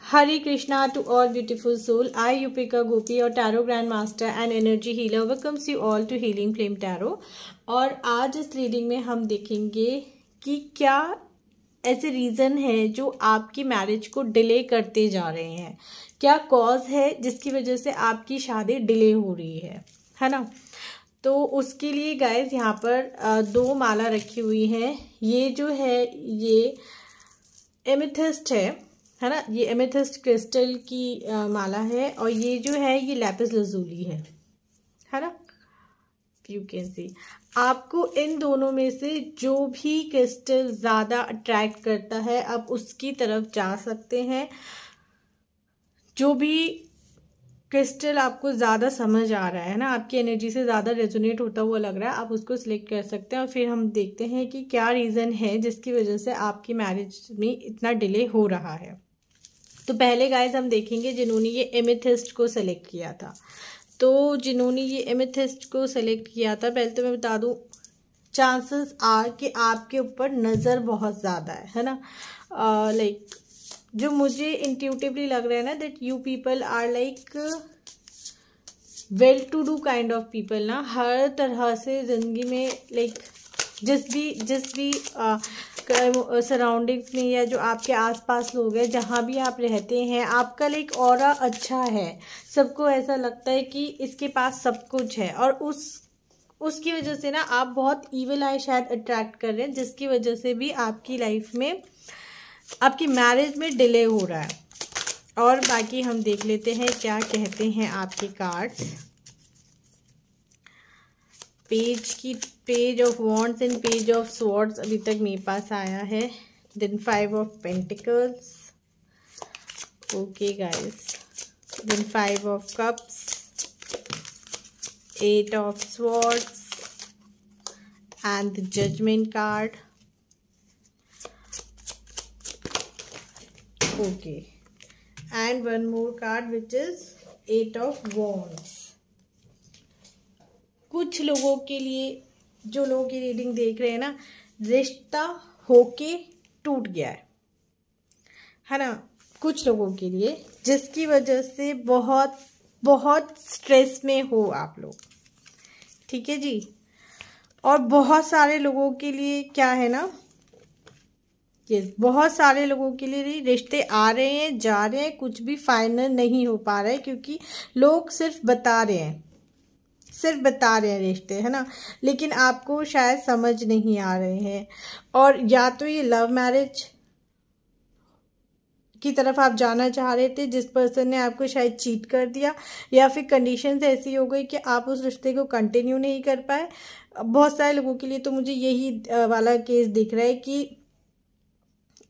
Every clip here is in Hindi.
Hare Krishna to all beautiful soul. I, Yupika Gopi, your Tarot Grandmaster and Energy Healer, welcomes you all to Healing Flame Tarot. और आज इस रीडिंग में हम देखेंगे कि क्या ऐसे रीज़न है जो आपकी मैरिज को डिले करते जा रहे हैं, क्या कॉज है जिसकी वजह से आपकी शादी डिले हो रही है ना। तो उसके लिए गाइज यहाँ पर दो माला रखी हुई हैं। ये जो है ये एमेथिस्ट है ना, ये एमेथिस्ट क्रिस्टल की माला है और ये जो है ये लैपिस लज़ूली है ना। यू कैन सी आपको इन दोनों में से जो भी क्रिस्टल ज़्यादा अट्रैक्ट करता है आप उसकी तरफ जा सकते हैं। जो भी क्रिस्टल आपको ज़्यादा समझ आ रहा है ना, आपकी एनर्जी से ज़्यादा रेजोनेट होता हुआ लग रहा है, आप उसको सिलेक्ट कर सकते हैं। और फिर हम देखते हैं कि क्या रीज़न है जिसकी वजह से आपकी मैरिज में इतना डिले हो रहा है। तो पहले गाइज हम देखेंगे जिन्होंने ये एमेथिस्ट को सेलेक्ट किया था। तो जिन्होंने ये एमेथिस्ट को सेलेक्ट किया था, पहले तो मैं बता दूं चांसेस आर कि आपके ऊपर नज़र बहुत ज़्यादा है ना। लाइक जो मुझे इंट्यूटिवली लग रहा है ना, that you people are like well to do kind of people ना। हर तरह से ज़िंदगी में लाइक जिस भी सराउंडिंग्स में या जो आपके आसपास लोग हैं, जहाँ भी आप रहते हैं, आपका लाइक ऑरा अच्छा है। सबको ऐसा लगता है कि इसके पास सब कुछ है और उसकी वजह से ना आप बहुत ईविल आई शायद अट्रैक्ट कर रहे हैं, जिसकी वजह से भी आपकी लाइफ में आपकी मैरिज में डिले हो रहा है। और बाकी हम देख लेते हैं क्या कहते हैं आपके cards. Page of wands and page of swords अभी तक मेरे पास आया है। Then 5 of pentacles, okay guys. Then 5 of cups, 8 of swords and the judgment card, okay. And one more card which is 8 of wands. कुछ लोगों के लिए, जो लोग ये रीडिंग देख रहे हैं ना, रिश्ता होके टूट गया है ना। कुछ लोगों के लिए जिसकी वजह से बहुत बहुत स्ट्रेस में हो आप लोग, ठीक है जी। और बहुत सारे लोगों के लिए क्या है ना, यस, बहुत सारे लोगों के लिए रिश्ते आ रहे हैं जा रहे हैं, कुछ भी फाइनल नहीं हो पा रहा है क्योंकि लोग सिर्फ बता रहे हैं रिश्ते, है ना, लेकिन आपको शायद समझ नहीं आ रहे हैं। और या तो ये लव मैरिज की तरफ आप जाना चाह रहे थे, जिस पर्सन ने आपको शायद चीट कर दिया, या फिर कंडीशंस ऐसी हो गई कि आप उस रिश्ते को कंटिन्यू नहीं कर पाए। बहुत सारे लोगों के लिए तो मुझे यही वाला केस दिख रहा है कि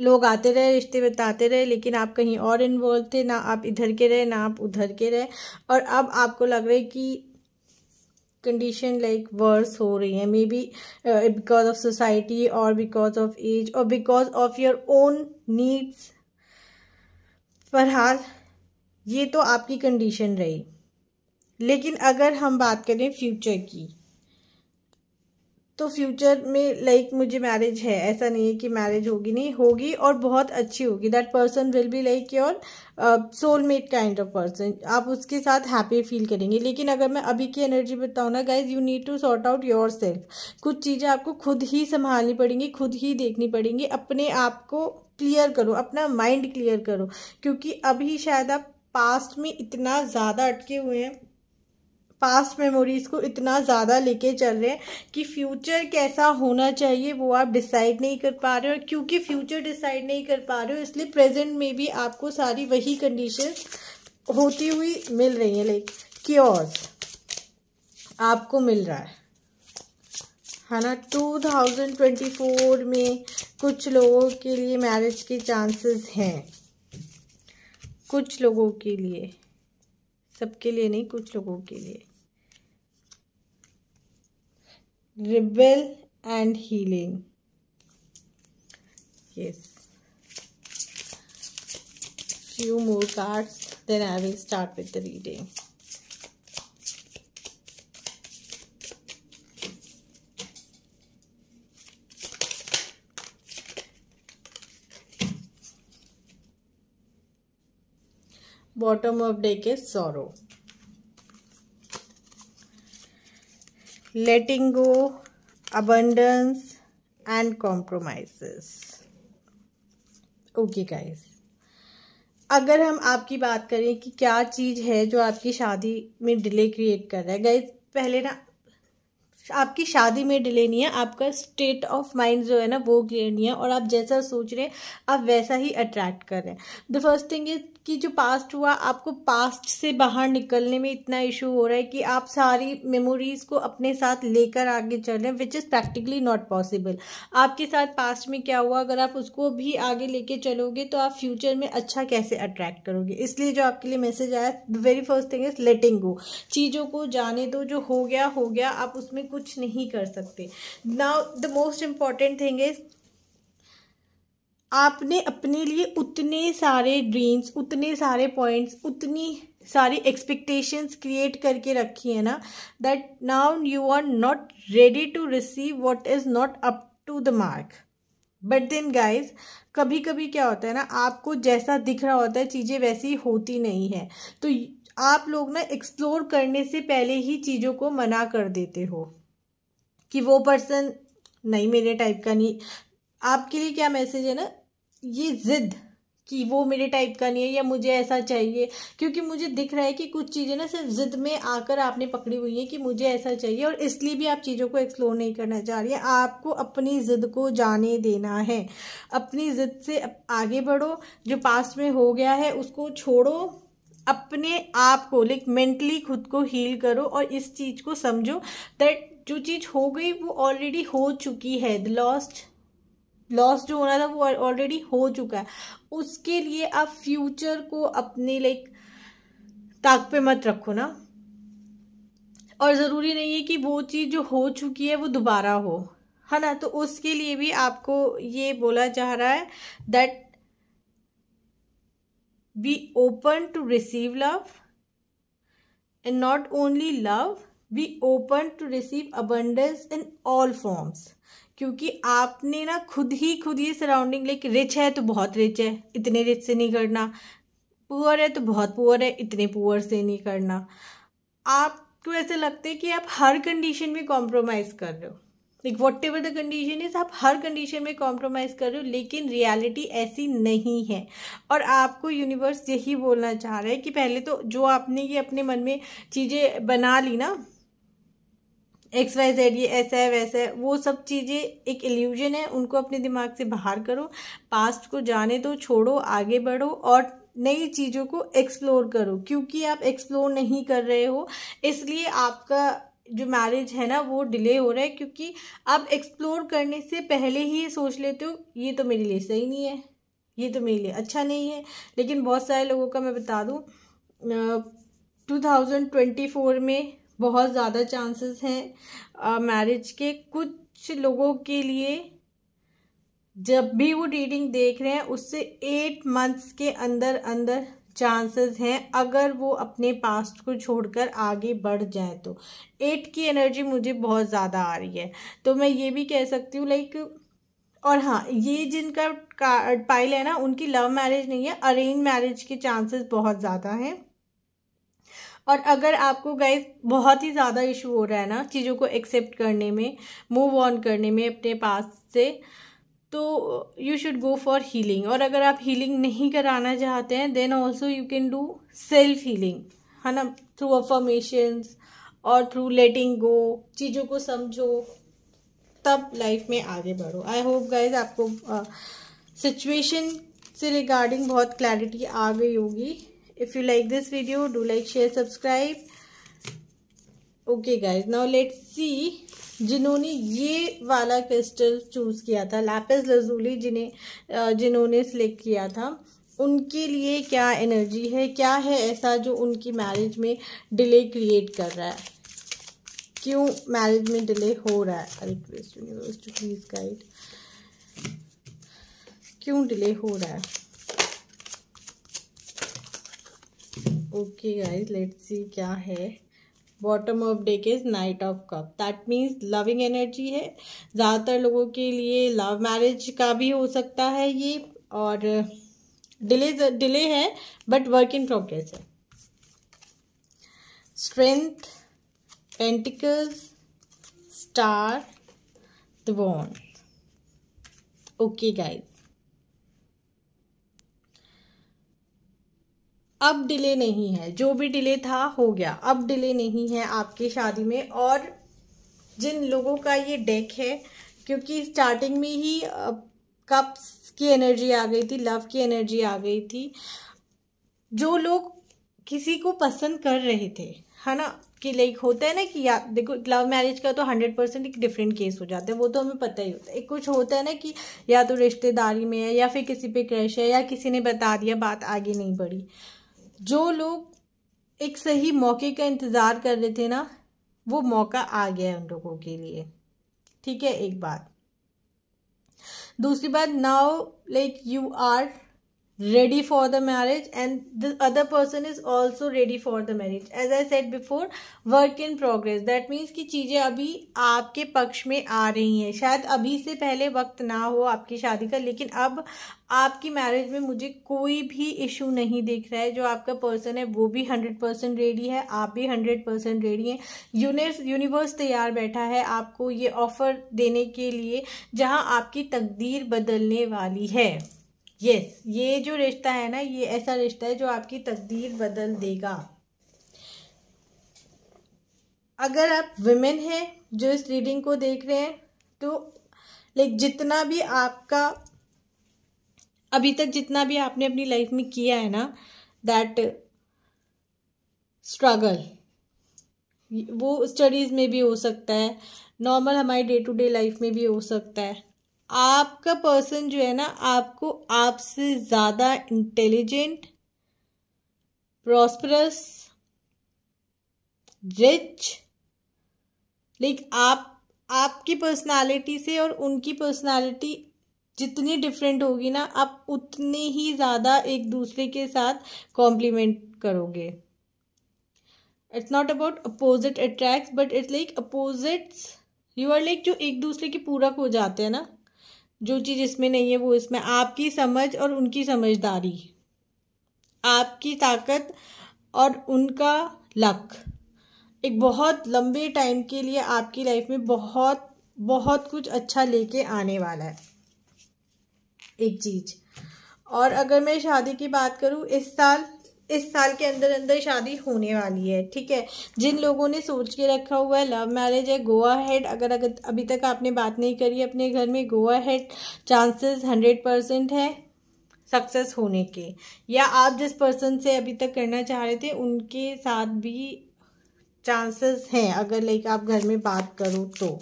लोग आते रहे, रिश्ते बताते रहे, लेकिन आप कहीं और इन्वॉल्व थे, ना आप इधर के रहे ना आप उधर के रहे। और अब आपको लग रहा है कि कंडीशन लाइक वर्स हो रही है, may be because of society और बिकॉज ऑफ एज और because of your own needs. बहरहाल ये तो आपकी कंडीशन रही। लेकिन अगर हम बात करें फ्यूचर की, तो फ्यूचर में लाइक मुझे मैरिज है, ऐसा नहीं है कि मैरिज होगी नहीं, होगी और बहुत अच्छी होगी। That person will be like your soulmate kind of person, आप उसके साथ हैप्पी फील करेंगे। लेकिन अगर मैं अभी की एनर्जी बताऊँ ना guys, you need to sort out yourself. कुछ चीज़ें आपको खुद ही संभालनी पड़ेंगी, खुद ही देखनी पड़ेंगी। अपने आप को क्लियर करो, अपना माइंड क्लियर करो, क्योंकि अभी शायद आप पास्ट में इतना ज़्यादा अटके हुए हैं, पास्ट मेमोरीज को इतना ज़्यादा लेके चल रहे हैं कि फ्यूचर कैसा होना चाहिए वो आप डिसाइड नहीं कर पा रहे हो। और क्योंकि फ्यूचर डिसाइड नहीं कर पा रहे हो, इसलिए प्रेजेंट में भी आपको सारी वही कंडीशंस होती हुई मिल रही हैं, लाइक क्योर्स आपको मिल रहा है ना। 2024 में कुछ लोगों के लिए मैरिज के चांसेस हैं, कुछ लोगों के लिए, सबके लिए नहीं, कुछ लोगों के लिए। Rebel and healing, yes. Few more cards, then I will start with the reading. Bottom of deck is sorrow, letting go, abundance and compromises. Okay guys, अगर हम आपकी बात करें कि क्या चीज़ है जो आपकी शादी में डिले क्रिएट कर रहा है गाइस, पहले ना आपकी शादी में डिले नहीं है, आपका स्टेट ऑफ माइंड जो है ना वो क्लियर नहीं है, और आप जैसा सोच रहे हैं आप वैसा ही अट्रैक्ट कर रहे हैं. द फर्स्ट थिंग इज कि जो पास्ट हुआ, आपको पास्ट से बाहर निकलने में इतना इशू हो रहा है कि आप सारी मेमोरीज को अपने साथ लेकर आगे चल रहे हैं, which is practically not possible. आपके साथ पास्ट में क्या हुआ, अगर आप उसको भी आगे लेके चलोगे तो आप फ्यूचर में अच्छा कैसे अट्रैक्ट करोगे. इसलिए जो आपके लिए मैसेज आया, the very first thing is letting go. चीज़ों को जाने दो, जो हो गया, आप उसमें कुछ नहीं कर सकते. Now the most important thing is, आपने अपने लिए उतने सारे ड्रीम्स, उतने सारे पॉइंट्स, उतनी सारी एक्सपेक्टेशंस क्रिएट करके रखी है ना, that now you are not ready to receive what is not up to the mark. But then guys, कभी कभी क्या होता है ना, आपको जैसा दिख रहा होता है चीज़ें वैसी होती नहीं है. तो आप लोग ना एक्सप्लोर करने से पहले ही चीज़ों को मना कर देते हो कि वो पर्सन नहीं, मेरे टाइप का नहीं. आपके लिए क्या मैसेज है ना, ये जिद कि वो मेरे टाइप का नहीं है या मुझे ऐसा चाहिए, क्योंकि मुझे दिख रहा है कि कुछ चीज़ें ना सिर्फ जिद में आकर आपने पकड़ी हुई है कि मुझे ऐसा चाहिए, और इसलिए भी आप चीज़ों को एक्सप्लोर नहीं करना चाह रही हैं. आपको अपनी जिद को जाने देना है, अपनी जिद से आगे बढ़ो. जो पास्ट में हो गया है उसको छोड़ो, अपने आप को लाइक मेंटली खुद को हील करो, और इस चीज़ को समझो दैट जो चीज़ हो गई वो ऑलरेडी हो चुकी है. द लॉस जो होना था वो ऑलरेडी हो चुका है. उसके लिए आप फ्यूचर को अपने लाइक ताक पे मत रखो ना. और ज़रूरी नहीं है कि वो चीज़ जो हो चुकी है वो दोबारा हो, है ना. तो उसके लिए भी आपको ये बोला जा रहा है that be open to receive love, and not only love, be open to receive abundance in all forms. क्योंकि आपने ना खुद ही सराउंडिंग, लाइक रिच है तो बहुत रिच है, इतने रिच से नहीं करना. पुअर है तो बहुत पुअर है, इतने पुअर से नहीं करना. आपको ऐसे लगता है कि आप हर कंडीशन में कॉम्प्रोमाइज कर रहे हो, like what ever the condition is, आप हर कंडीशन में कॉम्प्रोमाइज कर रहे हो, लेकिन रियलिटी ऐसी नहीं है. और आपको यूनिवर्स यही बोलना चाह रहा है कि पहले तो जो आपने ये अपने मन में चीज़ें बना ली ना, XYZ ये ऐसा है वैसा है, वो सब चीज़ें एक इल्यूजन है, उनको अपने दिमाग से बाहर करो. पास्ट को जाने दो, छोड़ो, आगे बढ़ो और नई चीज़ों को एक्सप्लोर करो. क्योंकि आप एक्सप्लोर नहीं कर रहे हो, इसलिए आपका जो मैरिज है ना वो डिले हो रहा है. क्योंकि आप एक्सप्लोर करने से पहले ही सोच लेते हो ये तो मेरे लिए सही नहीं है, ये तो मेरे लिए अच्छा नहीं है. लेकिन बहुत सारे लोगों का मैं बता दूँ, 2024 में बहुत ज़्यादा चांसेस हैं मैरिज के. कुछ लोगों के लिए जब भी वो रीडिंग देख रहे हैं उससे 8 मंथ्स के अंदर अंदर चांसेस हैं, अगर वो अपने पास्ट को छोड़कर आगे बढ़ जाए तो. 8 की एनर्जी मुझे बहुत ज़्यादा आ रही है. तो मैं ये भी कह सकती हूँ लाइक, और हाँ, ये जिनका पाइल है ना उनकी लव मैरिज नहीं है, अरेंज मैरिज के चांसेस बहुत ज़्यादा हैं. और अगर आपको गाइस बहुत ही ज़्यादा इशू हो रहा है ना चीज़ों को एक्सेप्ट करने में, मूव ऑन करने में अपने पास से, तो you should go for healing. और अगर आप हीलिंग नहीं कराना चाहते हैं then also you can do self healing, है ना, थ्रू अफर्मेशंस और थ्रू लेटिंग गो. चीज़ों को समझो तब लाइफ में आगे बढ़ो. आई होप गाइज आपको सिचुएशन से रिगार्डिंग बहुत क्लैरिटी आ गई होगी. If you like this video, do like, share, subscribe. Okay guys, now let's see जिन्होंने ये वाला क्रिस्टल चूज किया था, लैपिस लज़ूली, जिन्होंने सिलेक्ट किया था, उनके लिए क्या एनर्जी है, क्या है ऐसा जो उनकी मैरिज में डिले क्रिएट कर रहा है, क्यों मैरिज में डिले हो रहा है. I request universe to please guide, क्यों डिले हो रहा है. ओके गाइज, लेट्स सी क्या है. Bottom of deck is knight of cup, that means loving energy है. ज़्यादातर लोगों के लिए लव मैरिज का भी हो सकता है ये, और डिले है बट वर्क इन प्रोग्रेस है। Strength, pentacles, star, the wand. Okay guys, अब डिले नहीं है, जो भी डिले था हो गया, अब डिले नहीं है आपकी शादी में। और जिन लोगों का ये डेक है, क्योंकि स्टार्टिंग में ही कप्स की एनर्जी आ गई थी, लव की एनर्जी आ गई थी, जो लोग किसी को पसंद कर रहे थे, है ना, कि लाइक होता है ना कि या देखो लव मैरिज का तो 100% एक डिफरेंट केस हो जाता है, वो तो हमें पता ही होता है। एक कुछ होता है ना कि या तो रिश्तेदारी में है या फिर किसी पे क्रश है या किसी ने बता दिया, बात आगे नहीं बढ़ी। जो लोग एक सही मौके का इंतजार कर रहे थे ना, वो मौका आ गया है उन लोगों के लिए। ठीक है, एक बात। दूसरी बात, now like you are ready for the marriage and the other person is also ready for the marriage. As I said before, work in progress. That means कि चीजें अभी आपके पक्ष में आ रही हैं। शायद अभी से पहले वक्त ना हो आपकी शादी का, लेकिन अब आपकी मैरिज में मुझे कोई भी इशू नहीं दिख रहा है। जो आपका पर्सन है वो भी 100% रेडी है, आप भी 100% रेडी हैं। यूनिवर्स तैयार बैठा है आपको ये ऑफर देने के लिए, जहां आपकी तकदीर बदलने वाली है। यस, ये जो रिश्ता है ना, ये ऐसा रिश्ता है जो आपकी तकदीर बदल देगा। अगर आप विमेन हैं जो इस रीडिंग को देख रहे हैं, तो लाइक जितना भी आपका अभी तक जितना भी आपने अपनी लाइफ में किया है ना, दैट स्ट्रगल, वो स्टडीज में भी हो सकता है, नॉर्मल हमारी डे टू डे लाइफ में भी हो सकता है। आपका पर्सन जो है ना, आपको आपसे ज़्यादा इंटेलिजेंट, प्रॉस्परस, रिच, लाइक आपकी पर्सनालिटी से और उनकी पर्सनालिटी जितनी डिफरेंट होगी ना, आप उतने ही ज़्यादा एक दूसरे के साथ कॉम्प्लीमेंट करोगे। It's not about opposite attracts, but it's like opposites, you are like जो एक दूसरे के पूरक हो जाते हैं ना, जो चीज़ इसमें नहीं है वो इसमें। आपकी समझ और उनकी समझदारी, आपकी ताकत और उनका लक, एक बहुत लंबे टाइम के लिए आपकी लाइफ में बहुत बहुत कुछ अच्छा लेके आने वाला है एक चीज। और अगर मैं शादी की बात करूं, इस साल के अंदर अंदर शादी होने वाली है। ठीक है, जिन लोगों ने सोच के रखा हुआ है लव मैरिज है, गो अहेड। अगर अभी तक आपने बात नहीं करी अपने घर में, गो अहेड, चांसेस 100% है सक्सेस होने के। या आप जिस पर्सन से अभी तक करना चाह रहे थे उनके साथ भी चांसेस हैं, अगर लाइक आप घर में बात करो तो।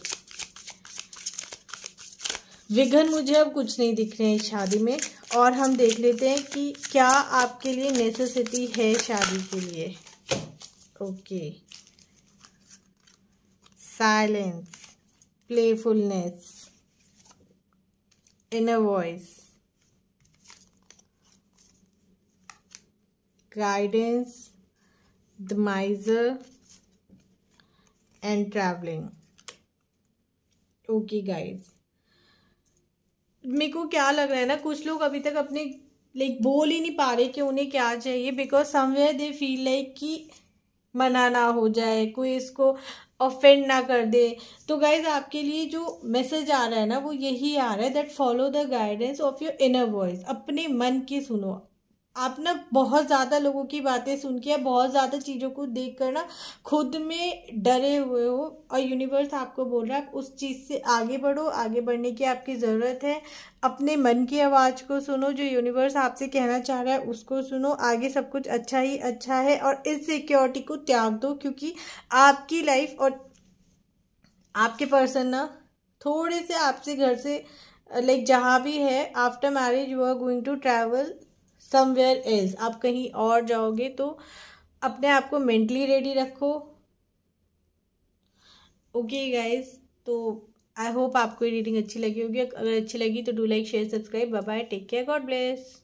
विघ्न मुझे अब कुछ नहीं दिख रहे हैं शादी में। और हम देख लेते हैं कि क्या आपके लिए नेसेसिटी है शादी के लिए। Okay, silence, playfulness, inner voice, guidance, the माइजर and travelling. Okay guys, मेरे को क्या लग रहा है ना, कुछ लोग अभी तक अपने लाइक बोल ही नहीं पा रहे कि उन्हें क्या चाहिए, because somewhere they feel like कि मना ना हो जाए, कोई इसको ऑफेंड ना कर दे। तो गाइज आपके लिए जो मैसेज आ रहा है ना, वो यही आ रहा है that follow the guidance of your inner voice. अपने मन की सुनो। आप ना बहुत ज़्यादा लोगों की बातें सुन के, बहुत ज़्यादा चीज़ों को देख कर ना खुद में डरे हुए हो, और यूनिवर्स आपको बोल रहा है आप उस चीज़ से आगे बढ़ो। आगे बढ़ने की आपकी ज़रूरत है। अपने मन की आवाज़ को सुनो, जो यूनिवर्स आपसे कहना चाह रहा है उसको सुनो। आगे सब कुछ अच्छा ही अच्छा है, और इस सिक्योरिटी को त्याग दो, क्योंकि आपकी लाइफ और आपके पर्सन ना थोड़े से आपसे घर से लाइक जहाँ भी है, after marriage you are going to travel somewhere else. आप कहीं और जाओगे, तो अपने आप को मेंटली रेडी रखो। ओके गाइज, तो आई होप आपको ये रीडिंग अच्छी लगी होगी। अगर अच्छी लगी तो do like, share, subscribe. Bye bye, take care, God bless.